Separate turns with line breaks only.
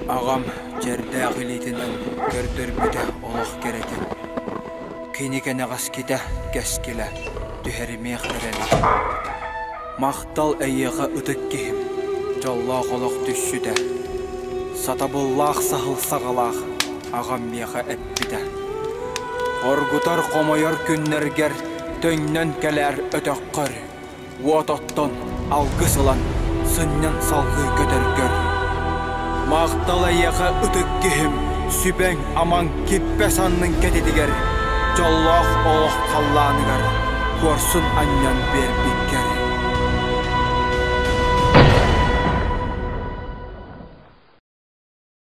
Ағам жерді ағылейтінен көрдір бүті олық керетін. Кейнекен ағас кете кәскелі, түхәрімеқ әрәлі. Мақтал әйеға ұтық кейім, жаллақ олық түшшіді. Сатабыллақ сағыл сағалақ, ағам меға әппіді. Оргутар қомайыр күннергер, төннен кәләр өтіқ қыр. Уатоттон алғысылан, сыннан салғы көтергер. Мақтал әйеға ұтық кейім, сүбәң аман кеппәсанның кәтедігер. Жаллақ олық қалланығар, көрсін аннан бер беккер.